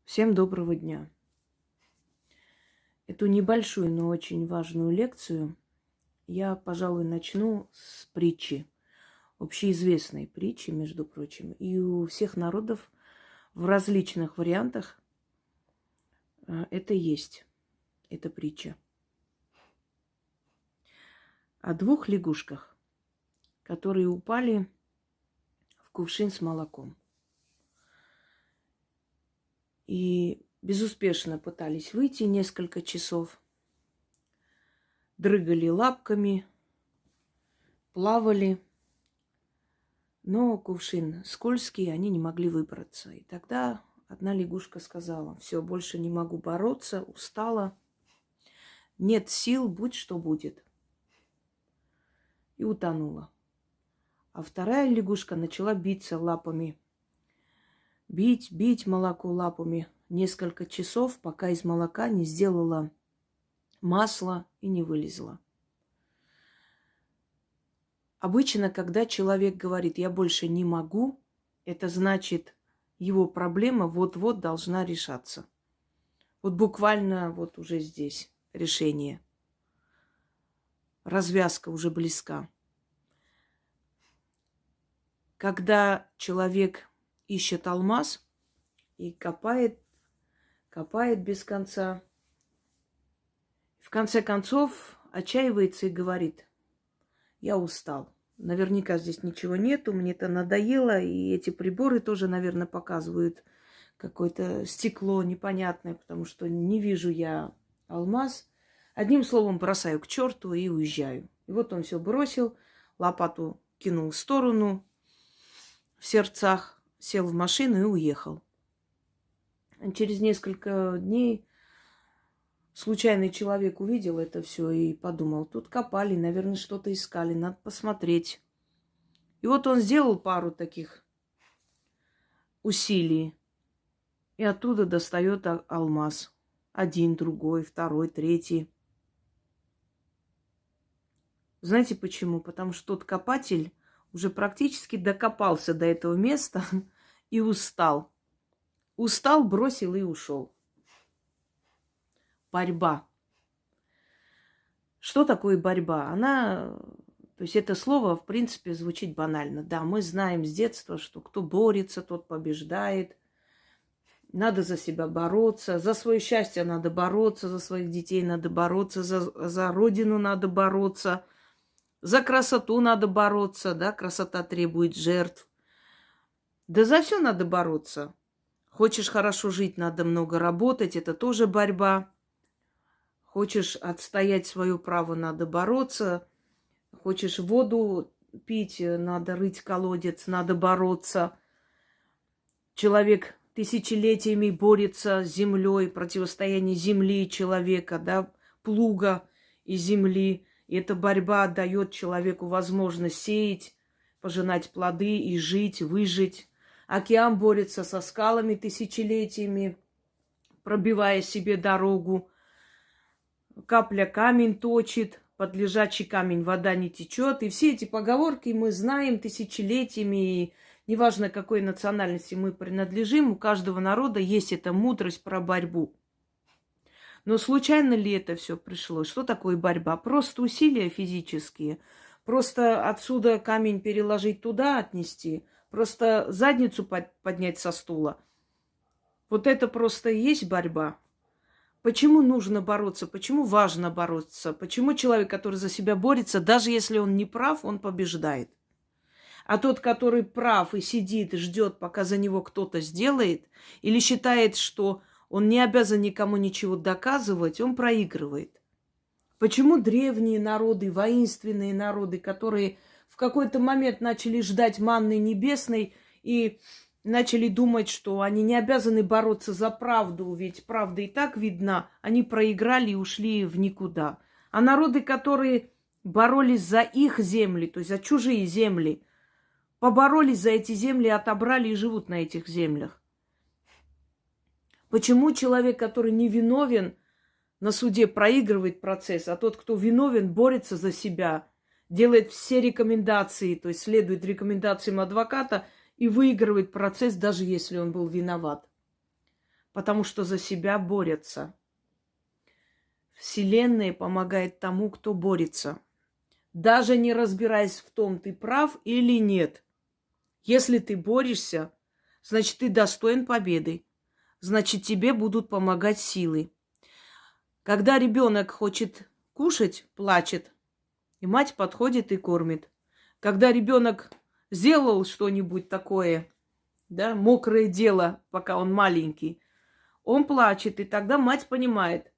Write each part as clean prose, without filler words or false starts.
Всем доброго дня. Эту небольшую, но очень важную лекцию я, пожалуй, начну с притчи, общеизвестной притчи, между прочим. И у всех народов в различных вариантах это есть, эта притча. О двух лягушках, которые упали в кувшин с молоком. И безуспешно пытались выйти несколько часов. Дрыгали лапками, плавали. Но кувшин скользкий, они не могли выбраться. И тогда одна лягушка сказала: все, больше не могу бороться, устала, нет сил, будь что будет. И утонула. А вторая лягушка начала биться лапами. Бить молоко лапами несколько часов, пока из молока не сделала масло и не вылезла. Обычно, когда человек говорит: я больше не могу, это значит, его проблема вот-вот должна решаться. Вот буквально вот уже здесь решение. Развязка уже близка. Когда человек ищет алмаз и копает без конца, в конце концов отчаивается и говорит: я устал. Наверняка здесь ничего нету, мне это надоело, и эти приборы тоже, наверное, показывают какое-то стекло непонятное, потому что не вижу я алмаз. Одним словом, бросаю к черту и уезжаю. И вот он все бросил, лопату кинул в сторону, в сердцах, сел в машину и уехал. Через несколько дней случайный человек увидел это все и подумал: тут копали, наверное, что-то искали, надо посмотреть. И вот он сделал пару таких усилий, и оттуда достает алмаз. Один, другой, второй, третий. Знаете почему? Потому что тот копатель уже практически докопался до этого места и устал. Устал, бросил и ушел. Борьба. Что такое борьба? То есть это слово, в принципе, звучит банально. Да, мы знаем с детства, что кто борется, тот побеждает. Надо за себя бороться, за свое счастье надо бороться, за своих детей надо бороться, за родину надо бороться, за красоту надо бороться, да, красота требует жертв. Да за все надо бороться. Хочешь хорошо жить, надо много работать, это тоже борьба. Хочешь отстоять свое право, надо бороться. Хочешь воду пить, надо рыть колодец, надо бороться. Человек тысячелетиями борется с землей, противостояние земли и человека, да, плуга и земли. И эта борьба дает человеку возможность сеять, пожинать плоды и жить, выжить. Океан борется со скалами тысячелетиями, пробивая себе дорогу. Капля камень точит, под лежачий камень вода не течет. И все эти поговорки мы знаем тысячелетиями. И неважно, какой национальности мы принадлежим, у каждого народа есть эта мудрость про борьбу. Но случайно ли это все пришло? Что такое борьба? Просто усилия физические. Просто отсюда камень переложить туда, отнести. Просто задницу поднять со стула. Вот это просто и есть борьба. Почему нужно бороться? Почему важно бороться? Почему человек, который за себя борется, даже если он не прав, он побеждает? А тот, который прав и сидит и ждет, пока за него кто-то сделает, или считает, что он не обязан никому ничего доказывать, он проигрывает. Почему древние народы, воинственные народы, которые в какой-то момент начали ждать манны небесной и начали думать, что они не обязаны бороться за правду, ведь правда и так видна, они проиграли и ушли в никуда. А народы, которые боролись за их земли, то есть за чужие земли, поборолись за эти земли, отобрали и живут на этих землях. Почему человек, который не виновен, на суде проигрывает процесс, а тот, кто виновен, борется за себя, делает все рекомендации, то есть следует рекомендациям адвоката и выигрывает процесс, даже если он был виноват? потому что за себя борются. Вселенная помогает тому, кто борется. Даже не разбираясь в том, ты прав или нет. Если ты борешься, значит, ты достоин победы. Значит, тебе будут помогать силы. Когда ребенок хочет кушать, плачет, и мать подходит и кормит. Когда ребенок сделал что-нибудь такое, да, мокрое дело, пока он маленький, он плачет, и тогда мать понимает,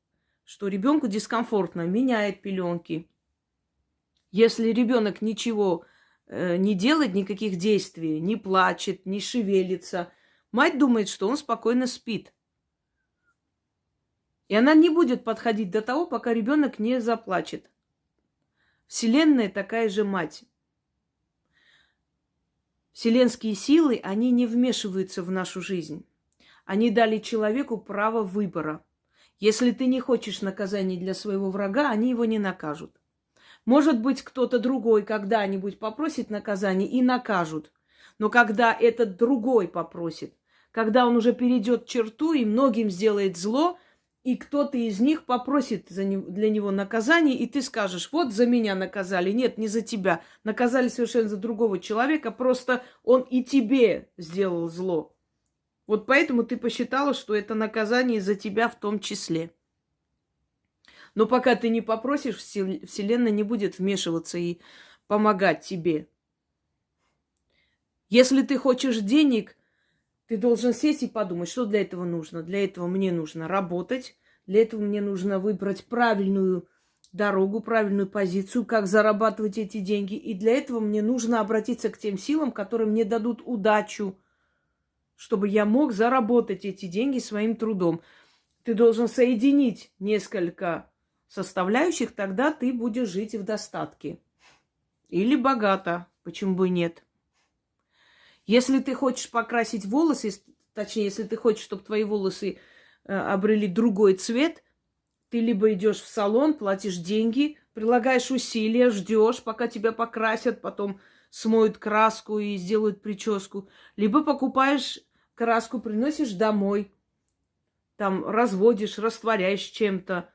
что ребенку дискомфортно, меняет пеленки. Если ребенок ничего не делает, никаких действий, не плачет, не шевелится, мать думает, что он спокойно спит. И она не будет подходить до того, пока ребенок не заплачет. Вселенная такая же мать. Вселенские силы, они не вмешиваются в нашу жизнь. Они дали человеку право выбора. Если ты не хочешь наказания для своего врага, они его не накажут. Может быть, кто-то другой когда-нибудь попросит наказания и накажут. Но когда этот другой попросит, когда он уже перейдет черту и многим сделает зло, и кто-то из них попросит для него наказание, и ты скажешь, вот за меня наказали. Нет, не за тебя. Наказали совершенно за другого человека, просто он и тебе сделал зло. Вот поэтому ты посчитала, что это наказание за тебя в том числе. Но пока ты не попросишь, Вселенная не будет вмешиваться и помогать тебе. Если ты хочешь денег, ты должен сесть и подумать, что для этого нужно. Для этого мне нужно работать, для этого мне нужно выбрать правильную дорогу, правильную позицию, как зарабатывать эти деньги. И для этого мне нужно обратиться к тем силам, которые мне дадут удачу, чтобы я мог заработать эти деньги своим трудом. Ты должен соединить несколько составляющих, тогда ты будешь жить в достатке. Или богато, почему бы и нет. Если ты хочешь покрасить волосы, точнее, если ты хочешь, чтобы твои волосы обрели другой цвет, ты либо идешь в салон, платишь деньги, прилагаешь усилия, ждешь, пока тебя покрасят, потом смоют краску и сделают прическу, либо покупаешь краску, приносишь домой, там разводишь, растворяешь чем-то,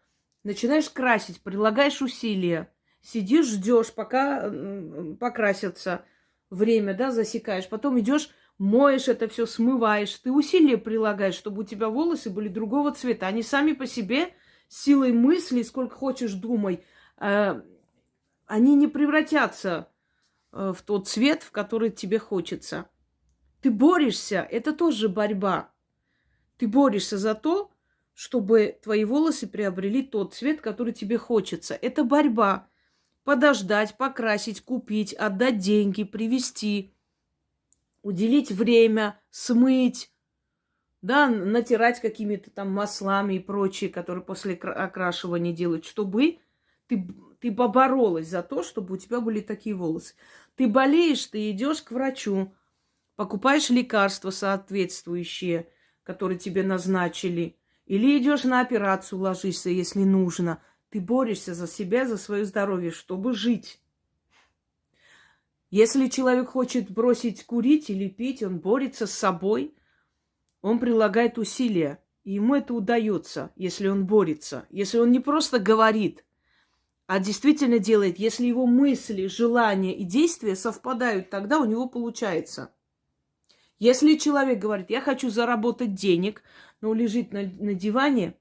начинаешь красить, прилагаешь усилия, сидишь, ждешь, пока покрасятся, время, да, засекаешь, потом идешь, моешь это все, смываешь, ты усилия прилагаешь, чтобы у тебя волосы были другого цвета, они сами по себе силой мысли, сколько хочешь думай, они не превратятся в тот цвет, в который тебе хочется. Ты борешься, это тоже борьба. Ты борешься за то, чтобы твои волосы приобрели тот цвет, который тебе хочется. Это борьба. Подождать, покрасить, купить, отдать деньги, привезти, уделить время, смыть, да, натирать какими-то там маслами и прочее, которые после окрашивания делают, чтобы ты поборолась за то, чтобы у тебя были такие волосы. Ты болеешь, ты идешь к врачу, покупаешь лекарства соответствующие, которые тебе назначили, или идешь на операцию, ложишься, если нужно. Ты борешься за себя, за свое здоровье, чтобы жить. Если человек хочет бросить курить или пить, он борется с собой, он прилагает усилия. И ему это удается, если он борется. Если он не просто говорит, а действительно делает, если его мысли, желания и действия совпадают, тогда у него получается. Если человек говорит, я хочу заработать денег, но лежит на диване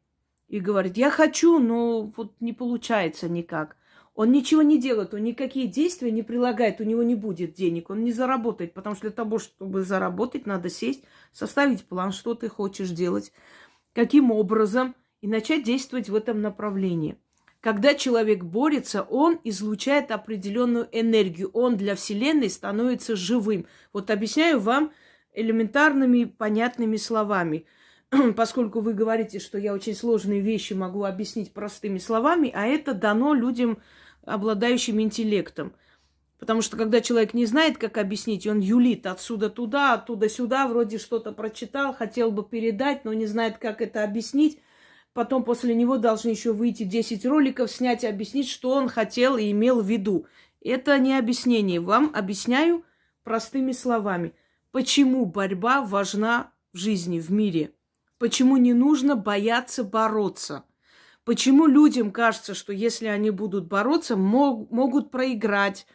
и говорит, я хочу, но вот не получается никак. Он ничего не делает, он никакие действия не прилагает, у него не будет денег, он не заработает, потому что для того, чтобы заработать, надо сесть, составить план, что ты хочешь делать, каким образом, и начать действовать в этом направлении. Когда человек борется, он излучает определенную энергию, он для Вселенной становится живым. Вот объясняю вам элементарными, понятными словами. Поскольку вы говорите, что я очень сложные вещи могу объяснить простыми словами, а это дано людям, обладающим интеллектом. Потому что когда человек не знает, как объяснить, он юлит отсюда туда, оттуда сюда, вроде что-то прочитал, хотел бы передать, но не знает, как это объяснить. Потом после него должны еще выйти 10 роликов, снять и объяснить, что он хотел и имел в виду. Это не объяснение. Вам объясняю простыми словами. Почему борьба важна в жизни, в мире? Почему не нужно бояться бороться? Почему людям кажется, что если они будут бороться, могут проиграть,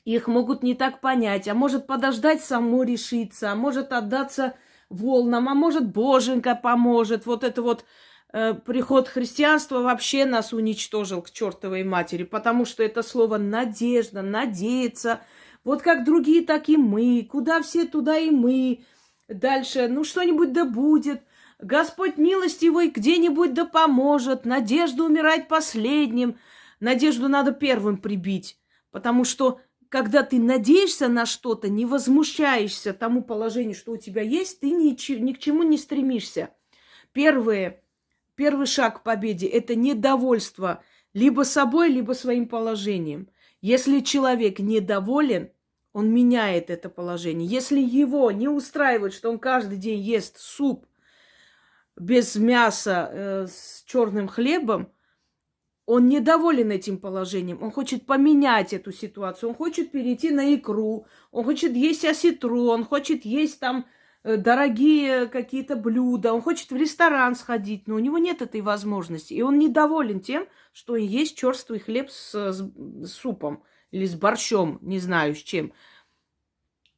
их могут не так понять, а может подождать само решиться, а может отдаться волнам, а может Боженька поможет. Вот это вот приход христианства вообще нас уничтожил к чертовой матери, потому что это слово надежда, надеяться. Вот как другие, так и мы. Куда все, туда и мы. Дальше, ну что-нибудь да будет. Господь милостивый где-нибудь да поможет. Надежда умирать последним. Надежду надо первым прибить, потому что когда ты надеешься на что-то, не возмущаешься тому положению, что у тебя есть, ты ни к чему не стремишься. Первый шаг к победе – это недовольство либо собой, либо своим положением. Если человек недоволен, он меняет это положение. Если его не устраивает, что он каждый день ест суп без мяса с черным хлебом, он недоволен этим положением, он хочет поменять эту ситуацию, он хочет перейти на икру, он хочет есть осетру, он хочет есть там дорогие какие-то блюда, он хочет в ресторан сходить, но у него нет этой возможности. И он недоволен тем, что есть черствый хлеб с супом или с борщом, не знаю с чем.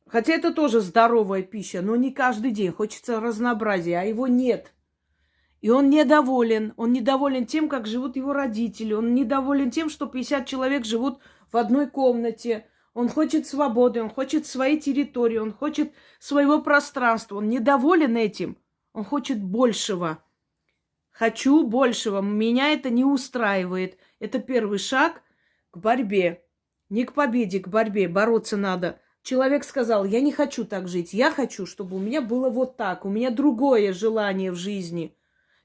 Хотя это тоже здоровая пища, но не каждый день, хочется разнообразия, а его нет. И он недоволен тем, как живут его родители, он недоволен тем, что 50 человек живут в одной комнате. Он хочет свободы, он хочет своей территории, он хочет своего пространства. Он недоволен этим, он хочет большего. Хочу большего, меня это не устраивает. Это первый шаг к борьбе. Не к победе, к борьбе, бороться надо. Человек сказал, я не хочу так жить, я хочу, чтобы у меня было вот так, у меня другое желание в жизни.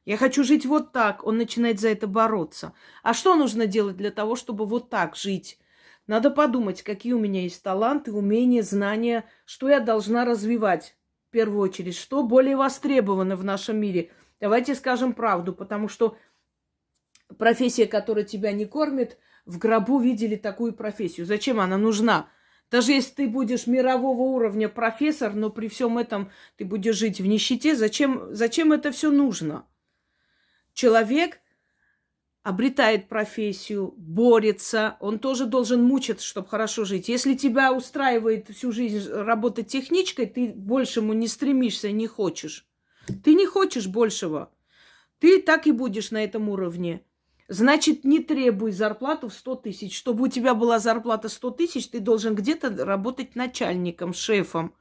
Я хочу жить вот так. Он начинает за это бороться. А что нужно делать для того, чтобы вот так жить? Надо подумать, какие у меня есть таланты, умения, знания, что я должна развивать в первую очередь, что более востребовано в нашем мире. Давайте скажем правду, потому что профессия, которая тебя не кормит, в гробу видели такую профессию. Зачем она нужна? Даже если ты будешь мирового уровня профессор, но при всем этом ты будешь жить в нищете, зачем это все нужно? Человек обретает профессию, борется, он тоже должен мучиться, чтобы хорошо жить. Если тебя устраивает всю жизнь работать техничкой, ты большему не стремишься, не хочешь. Ты не хочешь большего. Ты так и будешь на этом уровне. Значит, не требуй зарплату в 100 тысяч. Чтобы у тебя была зарплата 100 тысяч, ты должен где-то работать начальником, шефом.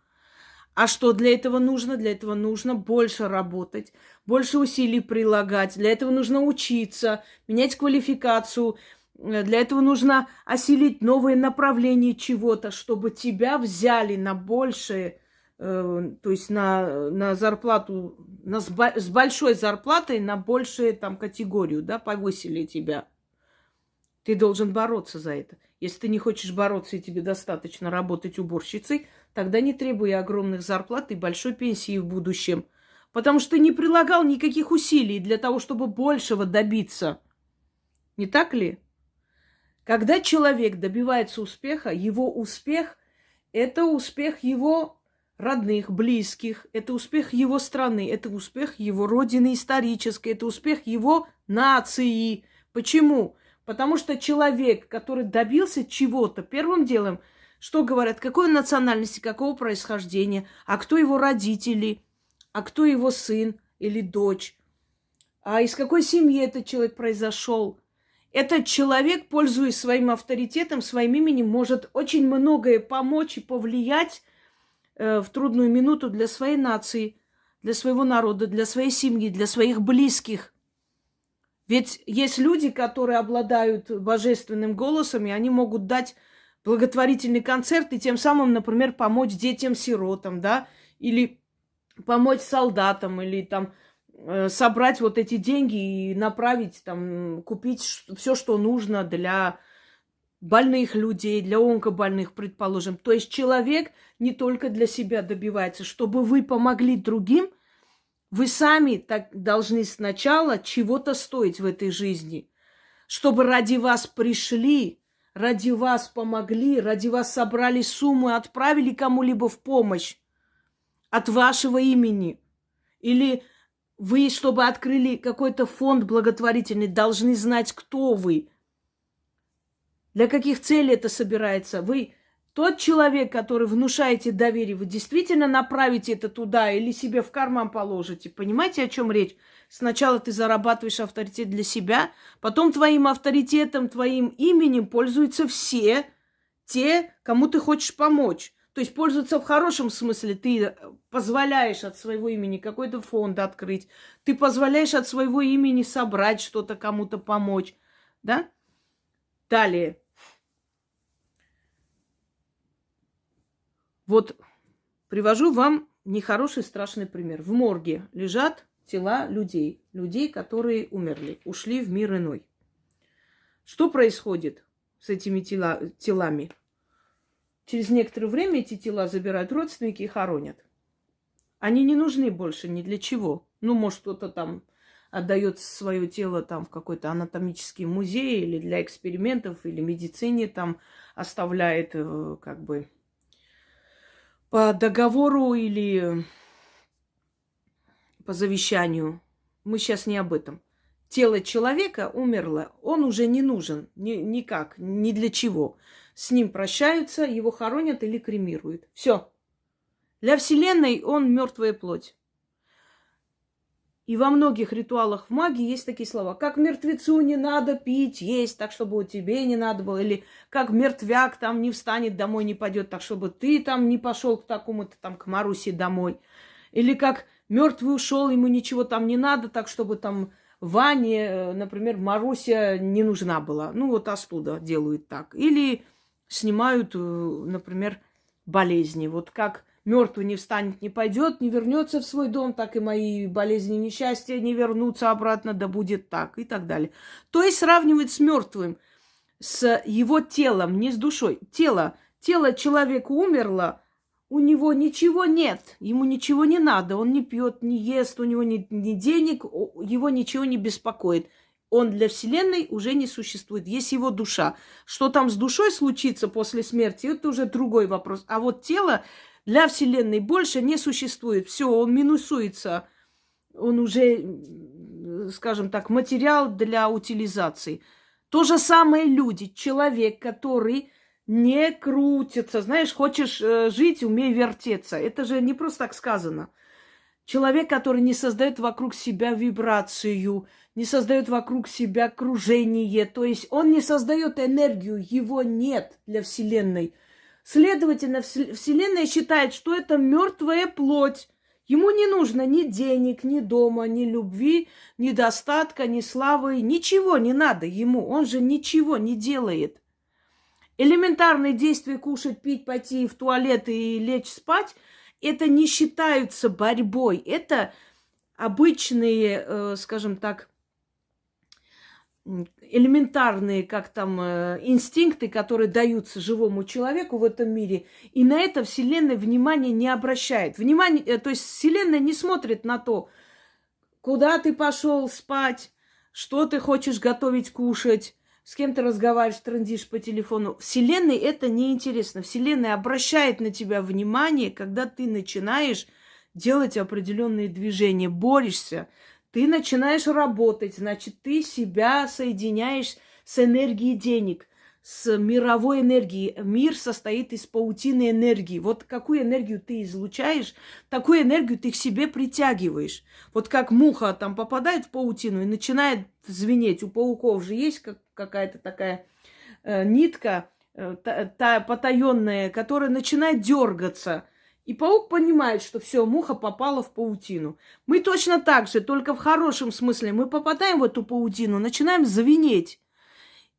А что для этого нужно? Для этого нужно больше работать, больше усилий прилагать. Для этого нужно учиться, менять квалификацию. Для этого нужно осилить новые направления чего-то, чтобы тебя взяли на большее, то есть на зарплату, с большой зарплатой на большую там категорию, да, повысили тебя. Ты должен бороться за это. Если ты не хочешь бороться и тебе достаточно работать уборщицей, тогда не требуй огромных зарплат и большой пенсии в будущем. Потому что ты не прилагал никаких усилий для того, чтобы большего добиться. Не так ли? Когда человек добивается успеха, его успех – это успех его родных, близких, это успех его страны, это успех его родины исторической, это успех его нации. Почему? Потому что человек, который добился чего-то, первым делом, что говорят, какой он национальности, какого происхождения, а кто его родители, а кто его сын или дочь, а из какой семьи этот человек произошел. Этот человек, пользуясь своим авторитетом, своим именем, может очень многое помочь и повлиять в трудную минуту для своей нации, для своего народа, для своей семьи, для своих близких. Ведь есть люди, которые обладают божественным голосом, и они могут дать благотворительный концерт и тем самым, например, помочь детям-сиротам, да, или помочь солдатам, или там собрать вот эти деньги и направить, там, купить все, что нужно для больных людей, для онкобольных, предположим. То есть человек не только для себя добивается, чтобы вы помогли другим. Вы сами так должны сначала чего-то стоить в этой жизни, чтобы ради вас пришли, ради вас помогли, ради вас собрали сумму и отправили кому-либо в помощь от вашего имени. Или вы, чтобы открыли какой-то фонд благотворительный, должны знать, кто вы. Для каких целей это собирается? Вы тот человек, который внушаете доверие, вы действительно направите это туда или себе в карман положите? Понимаете, о чем речь? Сначала ты зарабатываешь авторитет для себя, потом твоим авторитетом, твоим именем пользуются все те, кому ты хочешь помочь. То есть пользуются в хорошем смысле. Ты позволяешь от своего имени какой-то фонд открыть. Ты позволяешь от своего имени собрать что-то, кому-то помочь. Да? Далее. Вот привожу вам нехороший, страшный пример. В морге лежат тела людей. Людей, которые умерли, ушли в мир иной. Что происходит с этими телами? Через некоторое время эти тела забирают родственники и хоронят. Они не нужны больше ни для чего. Ну, может, кто-то там отдает свое тело там в какой-то анатомический музей или для экспериментов, или медицине там оставляет как бы по договору или по завещанию. Мы сейчас не об этом. Тело человека умерло, он уже не нужен никак, ни для чего. С ним прощаются, его хоронят или кремируют. Все. Для Вселенной он мертвая плоть. И во многих ритуалах в магии есть такие слова. Как мертвецу не надо пить, есть, так, чтобы у тебе не надо было. Или как мертвяк там не встанет, домой не пойдет, так, чтобы ты там не пошел к такому-то там, к Марусе домой. Или как мертвый ушел, ему ничего там не надо, так, чтобы там Ване, например, Маруся не нужна была. Ну, вот остуда делают так. Или снимают, например, болезни. Вот как мертвый не встанет, не пойдет, не вернется в свой дом, так и мои болезни, несчастья не вернутся обратно, да будет так, и так далее. То есть сравнивать с мертвым, с его телом, не с душой. Тело человека умерло, у него ничего нет, ему ничего не надо, он не пьет, не ест, у него ни денег, его ничего не беспокоит. Он для Вселенной уже не существует. Есть его душа. Что там с душой случится после смерти, это уже другой вопрос. А вот тело для Вселенной больше не существует. Все, он минусуется. Он уже, скажем так, материал для утилизации. То же самое люди. Человек, который не крутится. Знаешь, хочешь жить, умей вертеться. Это же не просто так сказано. Человек, который не создает вокруг себя вибрацию, не создает вокруг себя кружение, то есть он не создает энергию, его нет для Вселенной. Следовательно, Вселенная считает, что это мертвая плоть. Ему не нужно ни денег, ни дома, ни любви, ни достатка, ни славы, ничего не надо ему, он же ничего не делает. Элементарные действия кушать, пить, пойти в туалет и лечь спать – это не считаются борьбой. Это обычные, скажем так, элементарные, как там, инстинкты, которые даются живому человеку в этом мире. И на это Вселенная внимания не обращает. То есть Вселенная не смотрит на то, куда ты пошел спать, что ты хочешь готовить, кушать, с кем ты разговариваешь, трындишь по телефону. Вселенной это неинтересно. Вселенная обращает на тебя внимание, когда ты начинаешь делать определенные движения, борешься. Ты начинаешь работать, значит, ты себя соединяешь с энергией денег, с мировой энергией. Мир состоит из паутины энергии. Вот какую энергию ты излучаешь, такую энергию ты к себе притягиваешь. Вот как муха там попадает в паутину и начинает звенеть. У пауков же есть какая-то такая нитка потаенная, которая начинает дергаться. И паук понимает, что все, муха попала в паутину. Мы точно так же, только в хорошем смысле. Мы попадаем в эту паутину, начинаем звенеть.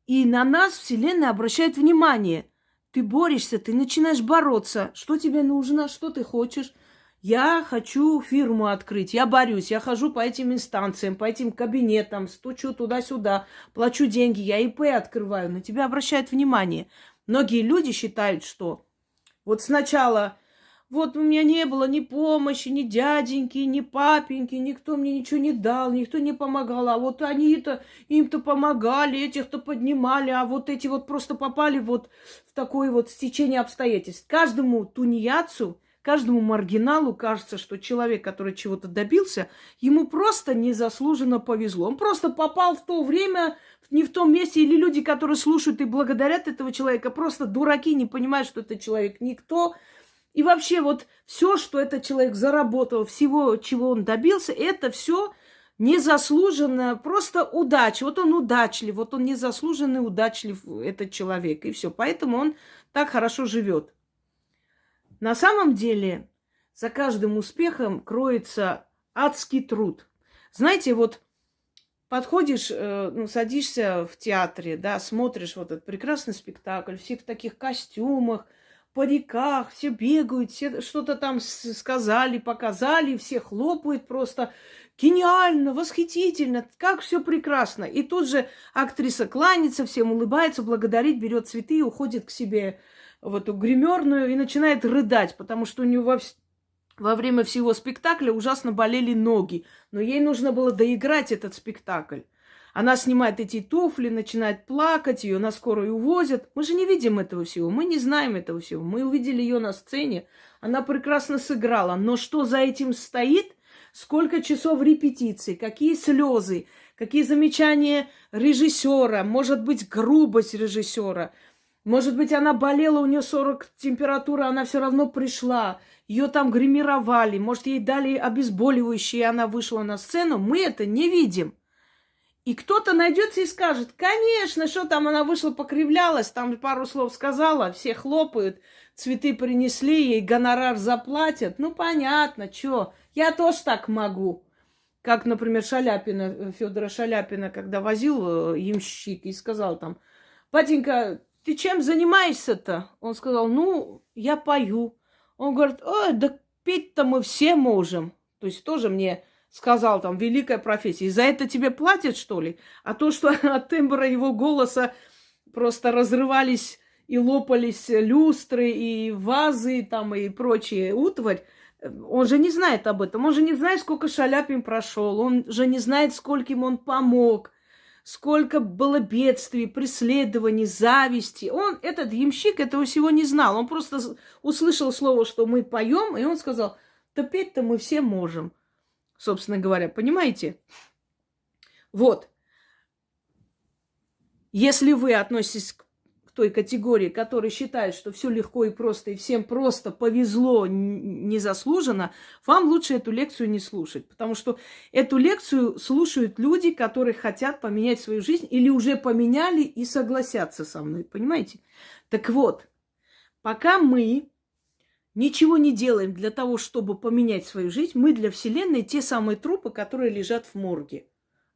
И на нас Вселенная обращает внимание. Ты борешься, ты начинаешь бороться. Что тебе нужно, что ты хочешь? Я хочу фирму открыть, я борюсь, я хожу по этим инстанциям, по этим кабинетам, стучу туда-сюда, плачу деньги, я ИП открываю. На тебя обращают внимание. Многие люди считают, что вот сначала... Вот у меня не было ни помощи, ни дяденьки, ни папеньки, никто мне ничего не дал, никто не помогал. А вот они-то, им-то помогали, этих-то поднимали, а вот эти вот просто попали вот в такое вот стечение обстоятельств. Каждому тунеядцу, каждому маргиналу кажется, что человек, который чего-то добился, ему просто незаслуженно повезло. Он просто попал в то время, не в том месте, или люди, которые слушают и благодарят этого человека, просто дураки, не понимают, что этот человек никто. И вообще вот все, что этот человек заработал, всего, чего он добился, это все незаслуженно, просто удача. Вот он удачлив, вот он незаслуженный удачлив, этот человек, и все. Поэтому он так хорошо живет. На самом деле за каждым успехом кроется адский труд. Знаете, вот подходишь, садишься в театре, да, смотришь вот этот прекрасный спектакль, все в таких костюмах, париках, все бегают, все что-то там сказали, показали, все хлопают просто. Гениально, восхитительно, как все прекрасно. И тут же актриса кланяется, всем улыбается, благодарит, берет цветы и уходит к себе в эту гримерную и начинает рыдать, потому что у нее во время всего спектакля ужасно болели ноги. Но ей нужно было доиграть этот спектакль. Она снимает эти туфли, начинает плакать, ее на скорую увозят. Мы же не видим этого всего, мы не знаем этого всего. Мы увидели ее на сцене, она прекрасно сыграла. Но что за этим стоит? Сколько часов репетиций, какие слезы, какие замечания режиссера, может быть, грубость режиссера. Может быть, она болела, у нее 40 температура, она все равно пришла. Ее там гримировали, может, ей дали обезболивающее, и она вышла на сцену. Мы это не видим. И кто-то найдется и скажет, конечно, что там она вышла, покривлялась, там пару слов сказала, все хлопают, цветы принесли, ей гонорар заплатят. Ну, понятно, что, я тоже так могу. Как, например, Федора Шаляпина, когда возил ямщик и сказал там, батенька, ты чем занимаешься-то? Он сказал, ну, я пою. Он говорит, ой, да петь-то мы все можем. То есть тоже мне сказал там, великая профессия. И за это тебе платят, что ли? А то, что от тембра его голоса просто разрывались и лопались люстры, и вазы, там, и прочие утварь, он же не знает об этом. Он же не знает, сколько Шаляпин прошел. Он же не знает, скольким он помог. Сколько было бедствий, преследований, зависти. Он, этот ямщик, этого всего не знал. Он просто услышал слово, что мы поем, и он сказал, да петь-то мы все можем. Собственно говоря, понимаете? Вот. Если вы относитесь к той категории, которая считает, что все легко и просто, и всем просто повезло незаслуженно, вам лучше эту лекцию не слушать. Потому что эту лекцию слушают люди, которые хотят поменять свою жизнь или уже поменяли и согласятся со мной. Понимаете? Так вот, пока мы ничего не делаем для того, чтобы поменять свою жизнь, мы для Вселенной те самые трупы, которые лежат в морге.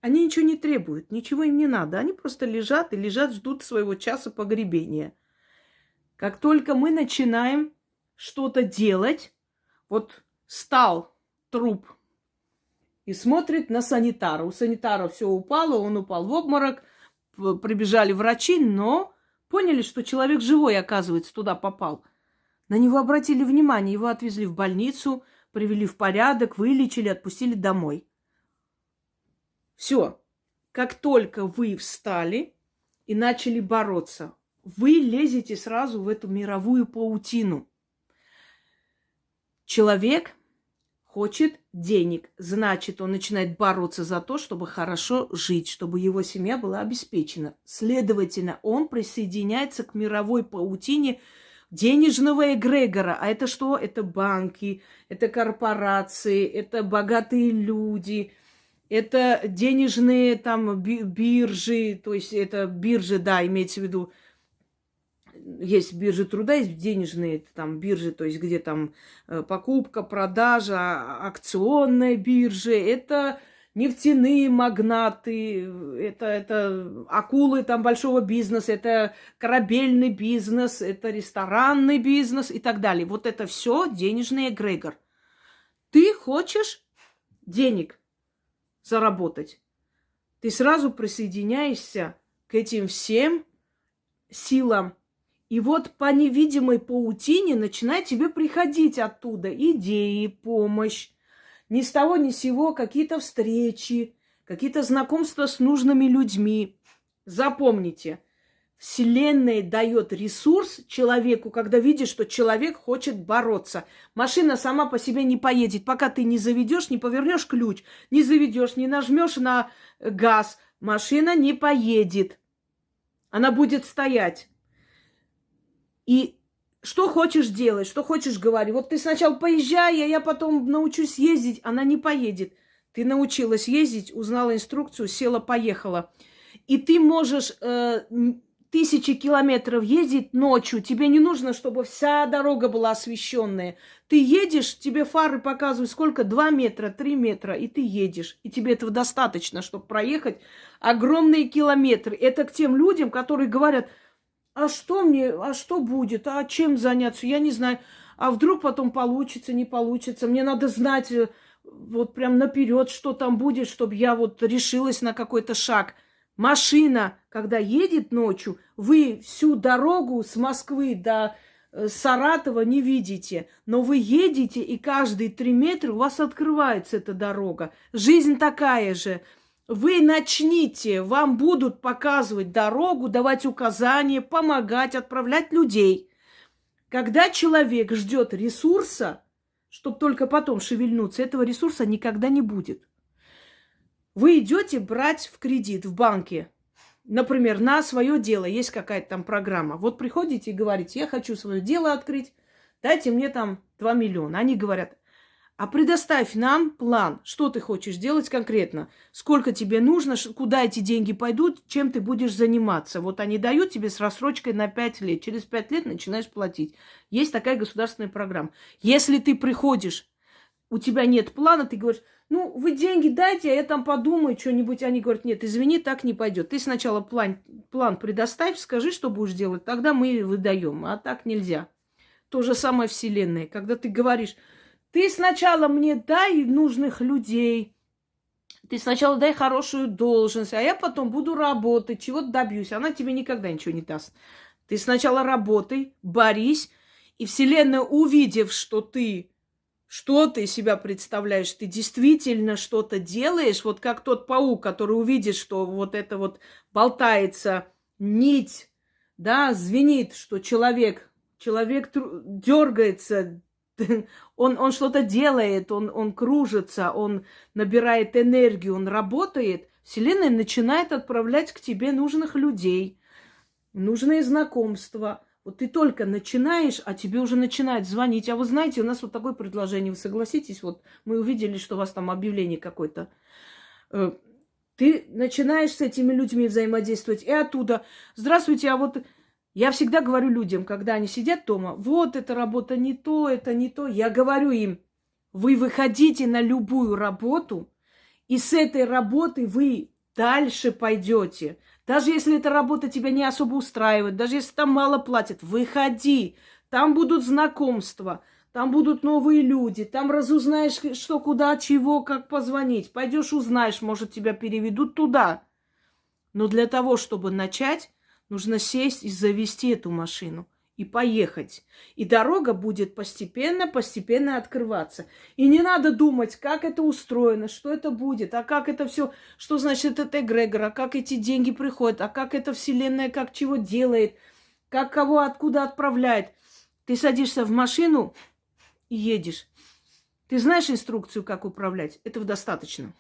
Они ничего не требуют, ничего им не надо. Они просто лежат и лежат, ждут своего часа погребения. Как только мы начинаем что-то делать, вот стал труп и смотрит на санитара. У санитара все упало, он упал в обморок, прибежали врачи, но поняли, что человек живой, оказывается, туда попал. На него обратили внимание, его отвезли в больницу, привели в порядок, вылечили, отпустили домой. Все. Как только вы встали и начали бороться, вы лезете сразу в эту мировую паутину. Человек хочет денег, значит, он начинает бороться за то, чтобы хорошо жить, чтобы его семья была обеспечена. Следовательно, он присоединяется к мировой паутине денежного эгрегора. А это что? Это банки, это корпорации, это богатые люди, это денежные там биржи, то есть это биржи, да, имеется в виду, есть биржи труда, есть денежные там биржи, то есть где там покупка, продажа, акционные биржи, это нефтяные магнаты, это акулы там большого бизнеса, это корабельный бизнес, это ресторанный бизнес и так далее. Вот это все денежный эгрегор. Ты хочешь денег заработать, ты сразу присоединяешься к этим всем силам. И вот по невидимой паутине начинает тебе приходить оттуда идеи, помощь. Ни с того ни с сего какие-то встречи, какие-то знакомства с нужными людьми. Запомните, Вселенная дает ресурс человеку, когда видит, что человек хочет бороться. Машина сама по себе не поедет, пока ты не заведешь, не повернешь ключ, не заведешь, не нажмешь на газ. Машина не поедет. Она будет стоять. И что хочешь делать, что хочешь говорить. Вот ты сначала поезжай, а я потом научусь ездить. Она не поедет. Ты научилась ездить, узнала инструкцию, села, поехала. И ты можешь 1000 километров ездить ночью. Тебе не нужно, чтобы вся дорога была освещенная. Ты едешь, тебе фары показывают сколько? 2 метра, 3 метра. И ты едешь. И тебе этого достаточно, чтобы проехать огромные километры. Это к тем людям, которые говорят: а что мне, а что будет, а чем заняться, я не знаю. А вдруг потом получится, не получится. Мне надо знать вот прям наперед, что там будет, чтобы я вот решилась на какой-то шаг. Машина, когда едет ночью, вы всю дорогу с Москвы до Саратова не видите. Но вы едете, и каждые 3 метра у вас открывается эта дорога. Жизнь такая же. Вы начните, вам будут показывать дорогу, давать указания, помогать, отправлять людей. Когда человек ждет ресурса, чтобы только потом шевельнуться, этого ресурса никогда не будет. Вы идете брать в кредит в банке, например, на свое дело, есть какая-то там программа. Вот приходите и говорите: я хочу свое дело открыть, дайте мне там 2 миллиона. Они говорят: а предоставь нам план, что ты хочешь делать конкретно, сколько тебе нужно, куда эти деньги пойдут, чем ты будешь заниматься. Вот они дают тебе с рассрочкой на 5 лет. Через 5 лет начинаешь платить. Есть такая государственная программа. Если ты приходишь, у тебя нет плана, ты говоришь: ну, вы деньги дайте, а я там подумаю что-нибудь. Они говорят: нет, извини, так не пойдет. Ты сначала план предоставь, скажи, что будешь делать, тогда мы выдаем, а так нельзя. То же самое Вселенная. Когда ты говоришь: ты сначала мне дай нужных людей, ты сначала дай хорошую должность, а я потом буду работать, чего-то добьюсь. Она тебе никогда ничего не даст. Ты сначала работай, борись, и Вселенная, увидев, что ты что-то из себя представляешь, ты действительно что-то делаешь, вот как тот паук, который увидит, что вот это вот болтается нить, да, звенит, что человек дергается, он что-то делает, он кружится, он набирает энергию, он работает. Вселенная начинает отправлять к тебе нужных людей, нужные знакомства. Вот ты только начинаешь, а тебе уже начинают звонить. А вы знаете, у нас вот такое предложение, вы согласитесь? Вот мы увидели, что у вас там объявление какое-то. Ты начинаешь с этими людьми взаимодействовать, и оттуда: здравствуйте, а вот... Я всегда говорю людям, когда они сидят дома: вот эта работа не то, это не то. Я говорю им: вы выходите на любую работу, и с этой работы вы дальше пойдете. Даже если эта работа тебя не особо устраивает, даже если там мало платят, выходи. Там будут знакомства, там будут новые люди, там разузнаешь, что, куда, чего, как позвонить. Пойдешь, узнаешь, может, тебя переведут туда. Но для того, чтобы начать, нужно сесть и завести эту машину и поехать. И дорога будет постепенно открываться. И не надо думать, как это устроено, что это будет, а как это все, что значит это эгрегор, а как эти деньги приходят, а как эта Вселенная, как чего делает, как кого откуда отправляет. Ты садишься в машину и едешь. Ты знаешь инструкцию, как управлять? Этого достаточно.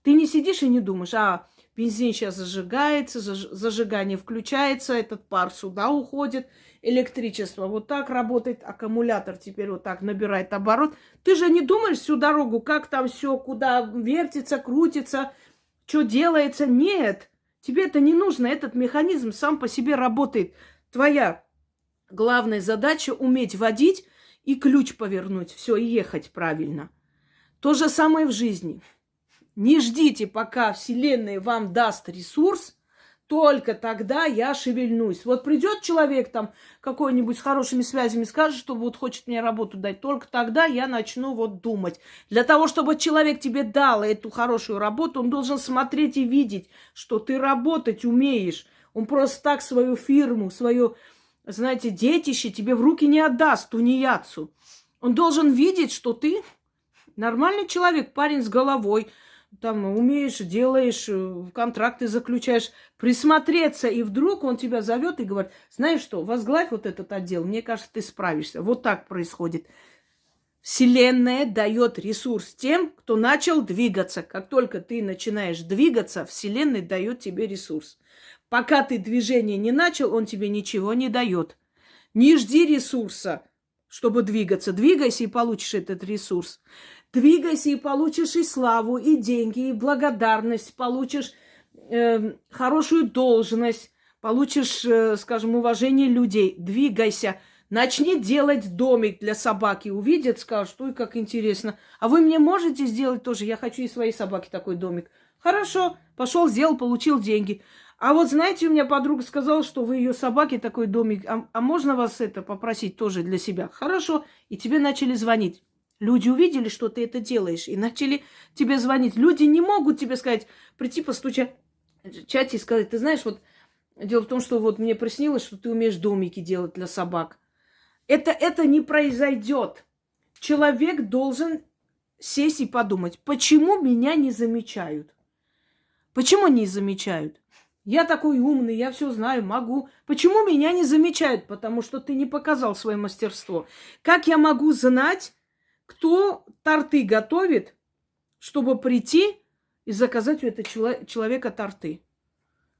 Ты не сидишь и не думаешь: а бензин сейчас зажигается, зажигание включается, этот пар сюда уходит, электричество вот так работает, аккумулятор теперь вот так набирает оборот. Ты же не думаешь всю дорогу, как там все, куда вертится, крутится, что делается. Нет, тебе это не нужно, этот механизм сам по себе работает. Твоя главная задача — уметь водить и ключ повернуть, все, и ехать правильно. То же самое в жизни. Не ждите, пока Вселенная вам даст ресурс, только тогда я шевельнусь. Вот придет человек там какой-нибудь с хорошими связями, скажет, что вот хочет мне работу дать, только тогда я начну вот думать. Для того, чтобы человек тебе дал эту хорошую работу, он должен смотреть и видеть, что ты работать умеешь. Он просто так свою фирму, свое, знаете, детище тебе в руки не отдаст, тунеядцу. Он должен видеть, что ты нормальный человек, парень с головой, там умеешь, делаешь, контракты заключаешь, присмотреться, и вдруг он тебя зовет и говорит: знаешь что, возглавь вот этот отдел, мне кажется, ты справишься. Вот так происходит. Вселенная дает ресурс тем, кто начал двигаться. Как только ты начинаешь двигаться, Вселенная дает тебе ресурс. Пока ты движение не начал, он тебе ничего не дает. Не жди ресурса, чтобы двигаться. Двигайся и получишь этот ресурс. Двигайся и получишь и славу, и деньги, и благодарность, получишь хорошую должность, получишь, скажем, уважение людей. Двигайся. Начни делать домик для собаки. Увидят, скажут: ой, как интересно. А вы мне можете сделать тоже? Я хочу и своей собаке такой домик. Хорошо. Пошел, сделал, получил деньги. А вот знаете, у меня подруга сказала, что вы ее собаке такой домик. А можно вас это попросить тоже для себя? Хорошо. И тебе начали звонить. Люди увидели, что ты это делаешь, и начали тебе звонить. Люди не могут тебе сказать, прийти постучать в чате и сказать: ты знаешь, вот дело в том, что вот мне приснилось, что ты умеешь домики делать для собак. Это не произойдет. Человек должен сесть и подумать: почему меня не замечают? Почему не замечают? Я такой умный, я все знаю, могу. Почему меня не замечают? Потому что ты не показал свое мастерство. Как я могу знать, кто торты готовит, чтобы прийти и заказать у этого человека торты?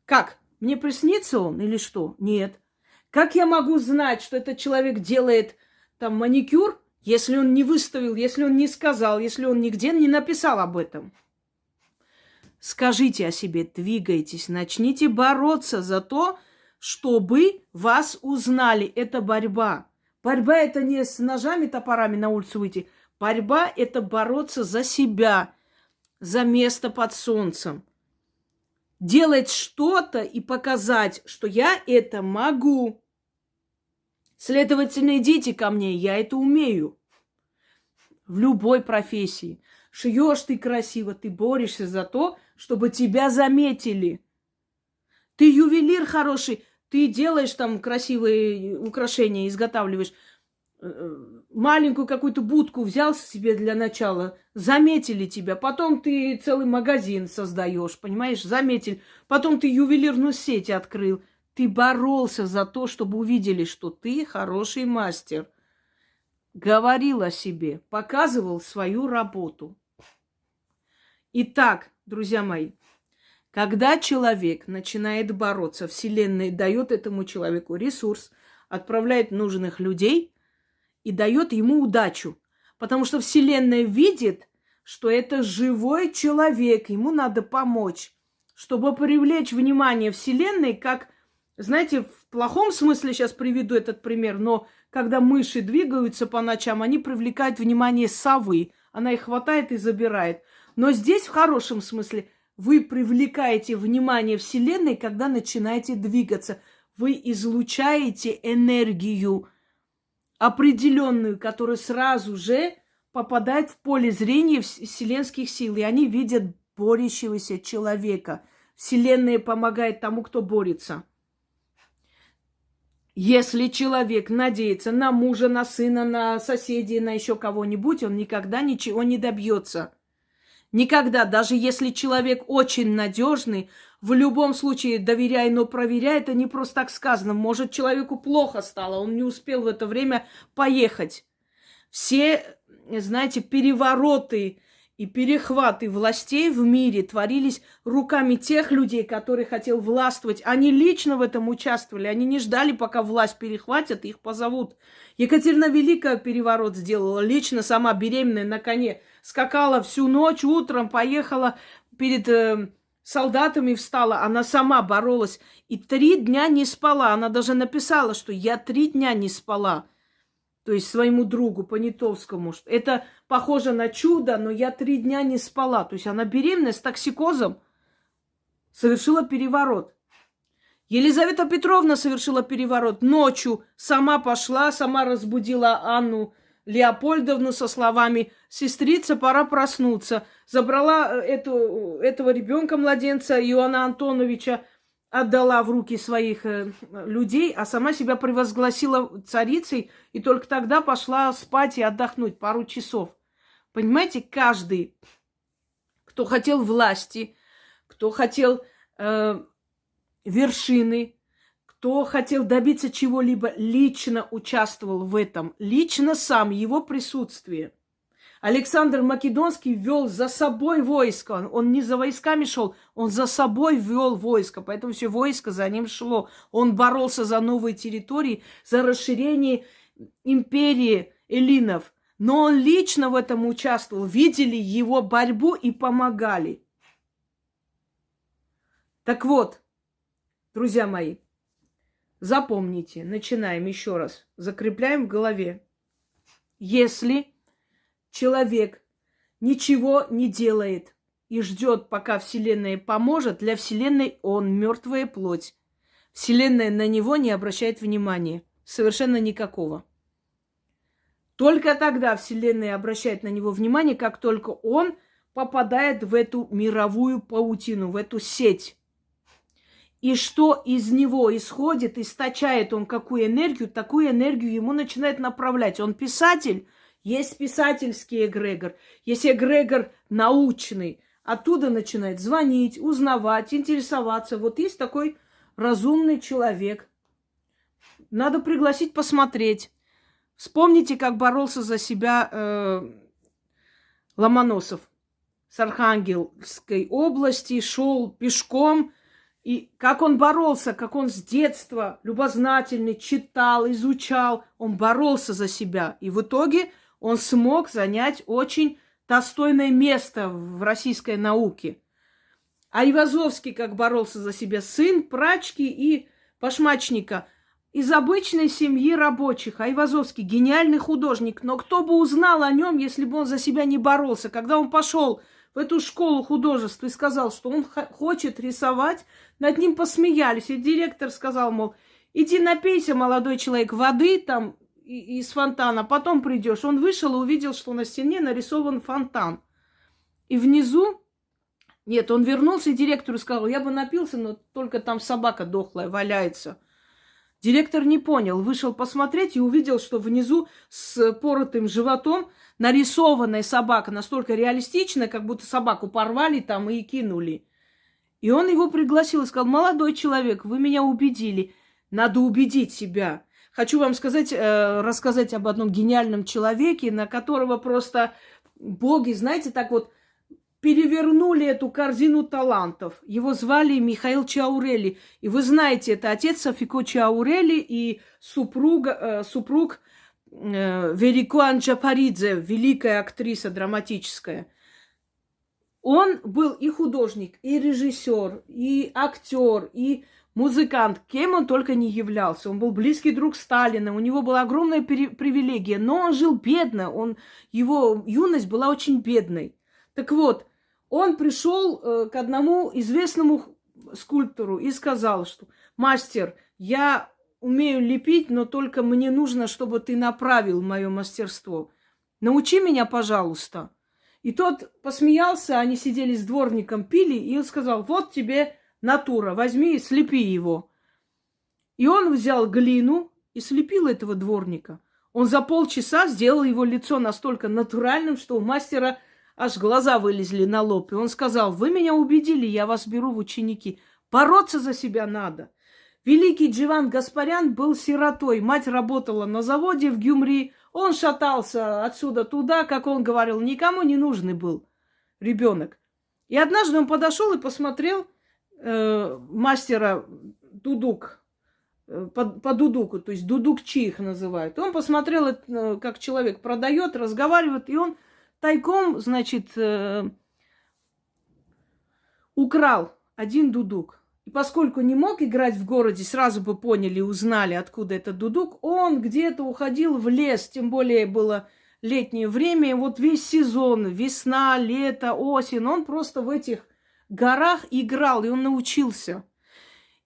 Как? Мне приснится он или что? Нет. Как я могу знать, что этот человек делает там маникюр, если он не выставил, если он не сказал, если он нигде не написал об этом? Скажите о себе, двигайтесь, начните бороться за то, чтобы вас узнали. Это борьба. Борьба – это не с ножами, топорами на улицу выйти. Борьба – это бороться за себя, за место под солнцем. Делать что-то и показать, что я это могу. Следовательно, идите ко мне, я это умею. В любой профессии. Шьешь ты красиво, ты борешься за то, чтобы тебя заметили. Ты ювелир хороший, ты делаешь там красивые украшения, изготавливаешь. Маленькую какую-то будку взял себе для начала, заметили тебя. Потом ты целый магазин создаешь, понимаешь, заметили. Потом ты ювелирную сеть открыл. Ты боролся за то, чтобы увидели, что ты хороший мастер. Говорил о себе, показывал свою работу. Итак, друзья мои, когда человек начинает бороться, Вселенная дает этому человеку ресурс, отправляет нужных людей и дает ему удачу. Потому что Вселенная видит, что это живой человек, ему надо помочь, чтобы привлечь внимание Вселенной, как, знаете, в плохом смысле сейчас приведу этот пример, но когда мыши двигаются по ночам, они привлекают внимание совы. Она их хватает и забирает. Но здесь в хорошем смысле вы привлекаете внимание Вселенной, когда начинаете двигаться. Вы излучаете энергию определенную, которая сразу же попадает в поле зрения вселенских сил. И они видят борющегося человека. Вселенная помогает тому, кто борется. Если человек надеется на мужа, на сына, на соседей, на еще кого-нибудь, он никогда ничего не добьется. Никогда, даже если человек очень надежный, в любом случае доверяй, но проверяй, это не просто так сказано. Может, человеку плохо стало, он не успел в это время поехать. Все, знаете, перевороты и перехваты властей в мире творились руками тех людей, которые хотел властвовать. Они лично в этом участвовали. Они не ждали, пока власть перехватят, их позовут. Екатерина Великая переворот сделала. Лично сама беременная на коне. Скакала всю ночь, утром поехала перед солдатами, встала. Она сама боролась. И 3 дня не спала. Она даже написала, что я 3 дня не спала. То есть своему другу Понятовскому. Это похоже на чудо, но я 3 дня не спала. То есть она беременная с токсикозом совершила переворот. Елизавета Петровна совершила переворот. Ночью сама пошла, сама разбудила Анну Леопольдовну со словами: «Сестрица, пора проснуться». Забрала этого ребенка, младенца, Иоанна Антоновича, отдала в руки своих людей, а сама себя превозгласила царицей, и только тогда пошла спать и отдохнуть пару часов. Понимаете, каждый, кто хотел власти, кто хотел вершины, кто хотел добиться чего-либо, лично участвовал в этом. Лично сам, его присутствие. Александр Македонский вел за собой войско. Он не за войсками шел, он за собой вел войско. Поэтому все войско за ним шло. Он боролся за новые территории, за расширение империи эллинов. Но он лично в этом участвовал. Видели его борьбу и помогали. Так вот, друзья мои, запомните, начинаем еще раз. Закрепляем в голове. Если человек ничего не делает и ждет, пока Вселенная поможет, для Вселенной он мертвая плоть. Вселенная на него не обращает внимания. Совершенно никакого. Только тогда Вселенная обращает на него внимание, как только он попадает в эту мировую паутину, в эту сеть. И что из него исходит, источает он какую энергию, такую энергию ему начинает направлять. Он писатель. Есть писательский эгрегор, есть эгрегор научный. Оттуда начинает звонить, узнавать, интересоваться. Вот есть такой разумный человек. Надо пригласить посмотреть. Вспомните, как боролся за себя Ломоносов с Архангельской области, шел пешком. И как он боролся, как он с детства любознательный, читал, изучал. Он боролся за себя. И в итоге он смог занять очень достойное место в российской науке. А Айвазовский как боролся за себя, сын прачки и башмачника из обычной семьи рабочих. Айвазовский гениальный художник, но кто бы узнал о нем, если бы он за себя не боролся? Когда он пошел в эту школу художеств и сказал, что он хочет рисовать, над ним посмеялись. И директор сказал, мол, иди напейся, молодой человек, воды там из фонтана, потом придешь. Он вышел и увидел, что на стене нарисован фонтан. И внизу, нет, он вернулся и директору сказал, я бы напился, но только там собака дохлая валяется. Директор не понял, вышел посмотреть и увидел, что внизу с поротым животом нарисованная собака, настолько реалистичная, как будто собаку порвали там и кинули. И он его пригласил и сказал, молодой человек, вы меня убедили, надо убедить себя. Хочу вам сказать, рассказать об одном гениальном человеке, на которого просто боги, знаете, так вот перевернули эту корзину талантов. Его звали Михаил Чаурели. И вы знаете, это отец Софико Чаурели и супруг Верико Анджапаридзе, великая актриса драматическая. Он был и художник, и режиссер, и актер, и музыкант, кем он только не являлся. Он был близкий друг Сталина, у него была огромная привилегия, но он жил бедно, его юность была очень бедной. Так вот, он пришел к одному известному скульптору и сказал, что «Мастер, я умею лепить, но только мне нужно, чтобы ты направил мое мастерство. Научи меня, пожалуйста». И тот посмеялся, они сидели с дворником, пили, и он сказал, вот тебе натура, возьми и слепи его. И он взял глину и слепил этого дворника. Он за полчаса сделал его лицо настолько натуральным, что у мастера аж глаза вылезли на лоб. И он сказал, вы меня убедили, я вас беру в ученики. Бороться за себя надо. Великий Дживан Гаспарян был сиротой. Мать работала на заводе в Гюмри. Он шатался отсюда туда, как он говорил, никому не нужный был ребенок. И однажды он подошел и посмотрел мастера дудук, по дудуку, то есть дудукчи их называют. Он посмотрел, как человек продает, разговаривает, и он тайком, значит, украл один дудук. И поскольку не мог играть в городе, сразу бы поняли, узнали, откуда этот дудук, он где-то уходил в лес, тем более было летнее время, и вот весь сезон, весна, лето, осень, он просто в этих горах играл, и он научился.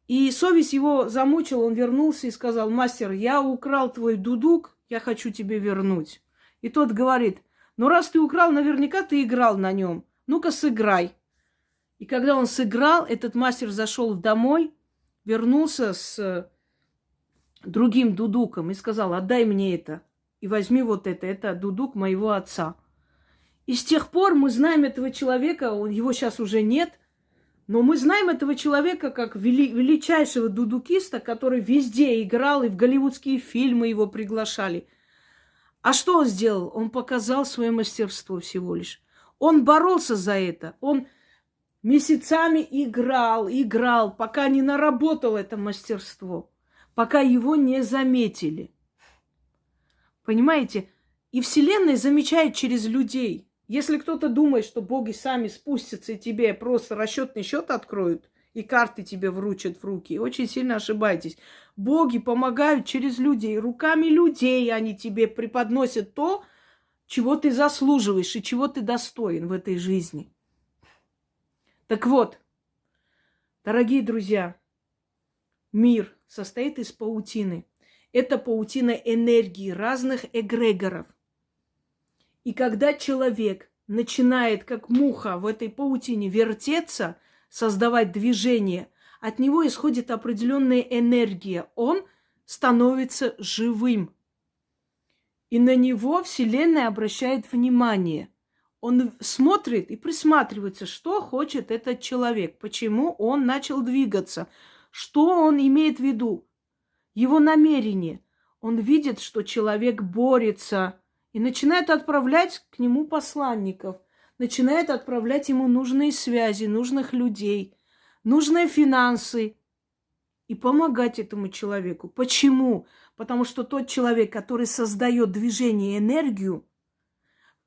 И совесть его замучила, он вернулся и сказал, мастер, я украл твой дудук, я хочу тебе вернуть. И тот говорит, ну раз ты украл, наверняка ты играл на нем, ну-ка сыграй. И когда он сыграл, этот мастер зашел домой, вернулся с другим дудуком и сказал, отдай мне это, и возьми вот это дудук моего отца. И с тех пор мы знаем этого человека, его сейчас уже нет, но мы знаем этого человека как величайшего дудукиста, который везде играл, и в голливудские фильмы его приглашали. А что он сделал? Он показал свое мастерство всего лишь. Он боролся за это. Он месяцами играл, пока не наработал это мастерство, пока его не заметили. Понимаете? И Вселенная замечает через людей. Если кто-то думает, что боги сами спустятся и тебе просто расчетный счет откроют, и карты тебе вручат в руки, очень сильно ошибаетесь. Боги помогают через людей. Руками людей они тебе преподносят то, чего ты заслуживаешь и чего ты достоин в этой жизни. Так вот, дорогие друзья, мир состоит из паутины. Это паутина энергии разных эгрегоров. И когда человек начинает, как муха, в этой паутине вертеться, создавать движение, от него исходит определенная энергия. Он становится живым. И на него Вселенная обращает внимание. Он смотрит и присматривается, что хочет этот человек, почему он начал двигаться, что он имеет в виду, его намерение. Он видит, что человек борется, и начинает отправлять к нему посланников, начинает отправлять ему нужные связи, нужных людей, нужные финансы и помогать этому человеку. Почему? Потому что тот человек, который создает движение и энергию,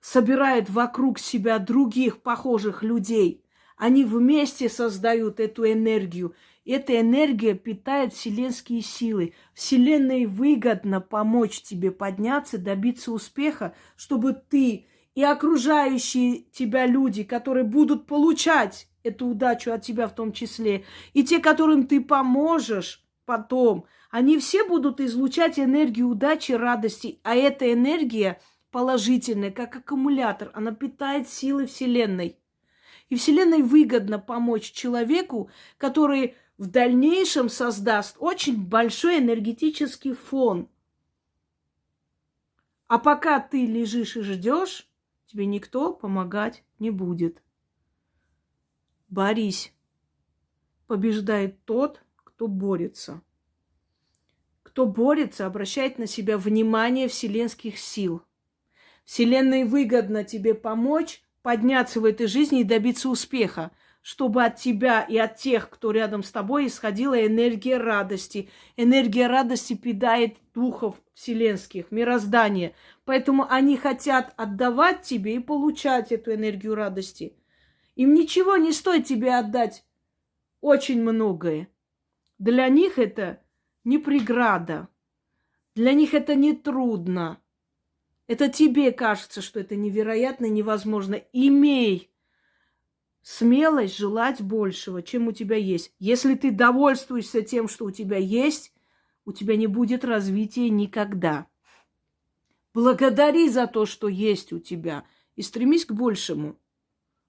собирает вокруг себя других похожих людей. Они вместе создают эту энергию. Эта энергия питает вселенские силы. Вселенной выгодно помочь тебе подняться, добиться успеха, чтобы ты и окружающие тебя люди, которые будут получать эту удачу от тебя в том числе, и те, которым ты поможешь потом, они все будут излучать энергию удачи, радости, а эта энергия положительная, как аккумулятор, она питает силы Вселенной. И Вселенной выгодно помочь человеку, который в дальнейшем создаст очень большой энергетический фон. А пока ты лежишь и ждешь, тебе никто помогать не будет. Борись. Побеждает тот, кто борется. Кто борется, обращает на себя внимание вселенских сил. Вселенной выгодно тебе помочь подняться в этой жизни и добиться успеха, чтобы от тебя и от тех, кто рядом с тобой, исходила энергия радости. Энергия радости питает духов вселенских, мироздания. Поэтому они хотят отдавать тебе и получать эту энергию радости. Им ничего не стоит тебе отдать очень многое. Для них это не преграда. Для них это не трудно. Это тебе кажется, что это невероятно, невозможно. Имей смелость желать большего, чем у тебя есть. Если ты довольствуешься тем, что у тебя есть, у тебя не будет развития никогда. Благодари за то, что есть у тебя, и стремись к большему.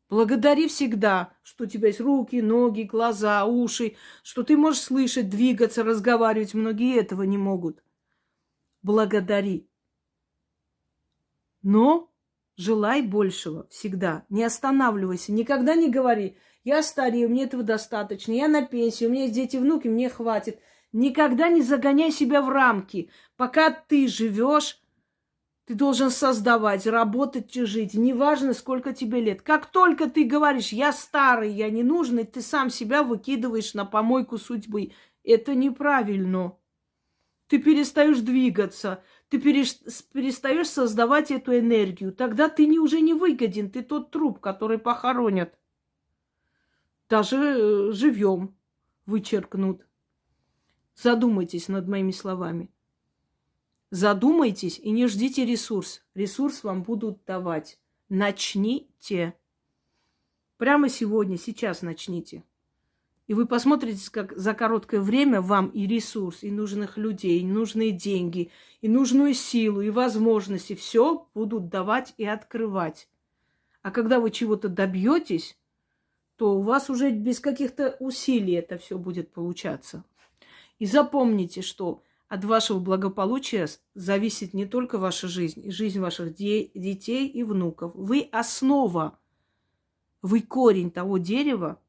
Благодари всегда, что у тебя есть руки, ноги, глаза, уши, что ты можешь слышать, двигаться, разговаривать. Многие этого не могут. Благодари. Но желай большего всегда. Не останавливайся. Никогда не говори: я старею, мне этого достаточно, я на пенсии, у меня есть дети, внуки, мне хватит. Никогда не загоняй себя в рамки. Пока ты живешь, ты должен создавать, работать и жить. Неважно, сколько тебе лет. Как только ты говоришь: я старый, я ненужный, ты сам себя выкидываешь на помойку судьбы. Это неправильно. Ты перестаешь двигаться, ты перестаешь создавать эту энергию. Тогда ты уже не выгоден, ты тот труп, который похоронят. Даже живьем вычеркнут. Задумайтесь над моими словами. Задумайтесь и не ждите ресурс. Ресурс вам будут давать. Начните. Прямо сегодня, сейчас начните. И вы посмотрите, как за короткое время вам и ресурс, и нужных людей, и нужные деньги, и нужную силу, и возможности все будут давать и открывать. А когда вы чего-то добьетесь, то у вас уже без каких-то усилий это все будет получаться. И запомните, что от вашего благополучия зависит не только ваша жизнь, и жизнь ваших детей и внуков. Вы основа, вы корень того дерева,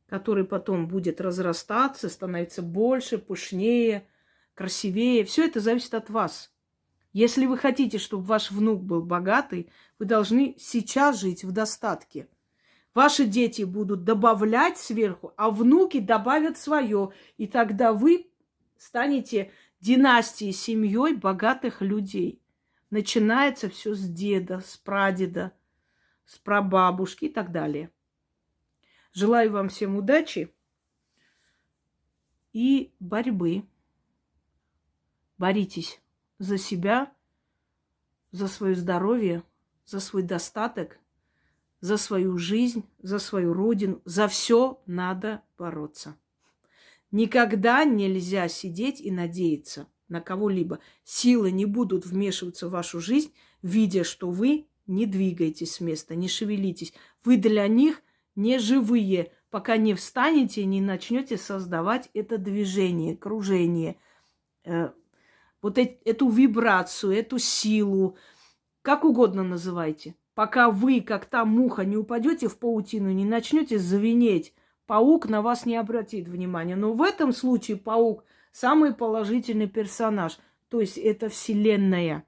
который потом будет разрастаться, становиться больше, пышнее, красивее. Все это зависит от вас. Если вы хотите, чтобы ваш внук был богатый, вы должны сейчас жить в достатке. Ваши дети будут добавлять сверху, а внуки добавят свое. И тогда вы станете династией, семьей богатых людей. Начинается все с деда, с прадеда, с прабабушки и так далее. Желаю вам всем удачи и борьбы. Боритесь за себя, за свое здоровье, за свой достаток, за свою жизнь, за свою родину. За все надо бороться. Никогда нельзя сидеть и надеяться на кого-либо. Силы не будут вмешиваться в вашу жизнь, видя, что вы не двигаетесь с места, не шевелитесь. Вы для них не живые, пока не встанете и не начнете создавать это движение, кружение, вот эту вибрацию, эту силу, как угодно называйте. Пока вы, как та муха, не упадете в паутину, не начнете звенеть, паук на вас не обратит внимания. Но в этом случае паук самый положительный персонаж. То есть это вселенная.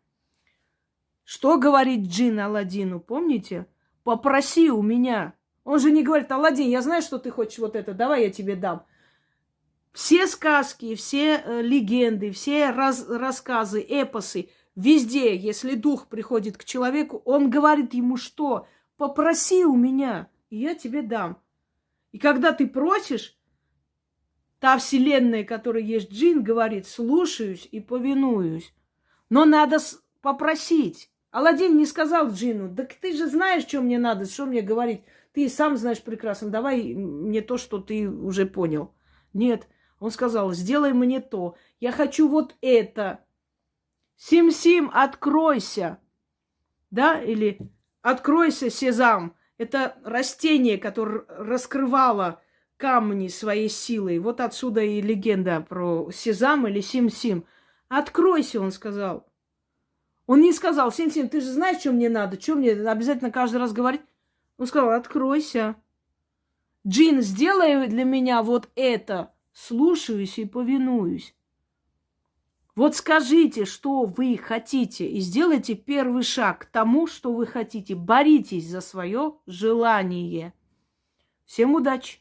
Что говорит джин Аладдину, помните? Попроси у меня. Он же не говорит: Аладдин, я знаю, что ты хочешь вот это, давай я тебе дам. Все сказки, все легенды, все рассказы, эпосы, везде, если дух приходит к человеку, он говорит ему что? Попроси у меня, и я тебе дам. И когда ты просишь, та вселенная, которая есть джин, говорит: слушаюсь и повинуюсь. Но надо попросить. Аладдин не сказал джину: да ты же знаешь, что мне надо, что мне говорить. Ты сам знаешь прекрасно, давай мне то, что ты уже понял. Нет, он сказал: сделай мне то. Я хочу вот это. Сим-сим, откройся. Да, или откройся, сезам. Это растение, которое раскрывало камни своей силой. Вот отсюда и легенда про сезам или сим-сим. Откройся, он сказал. Он не сказал: сим-сим, ты же знаешь, что мне надо, что мне обязательно каждый раз говорить. Он сказал: откройся. Джин, сделай для меня вот это. Слушаюсь и повинуюсь. Вот скажите, что вы хотите, и сделайте первый шаг к тому, что вы хотите. Боритесь за свое желание. Всем удачи!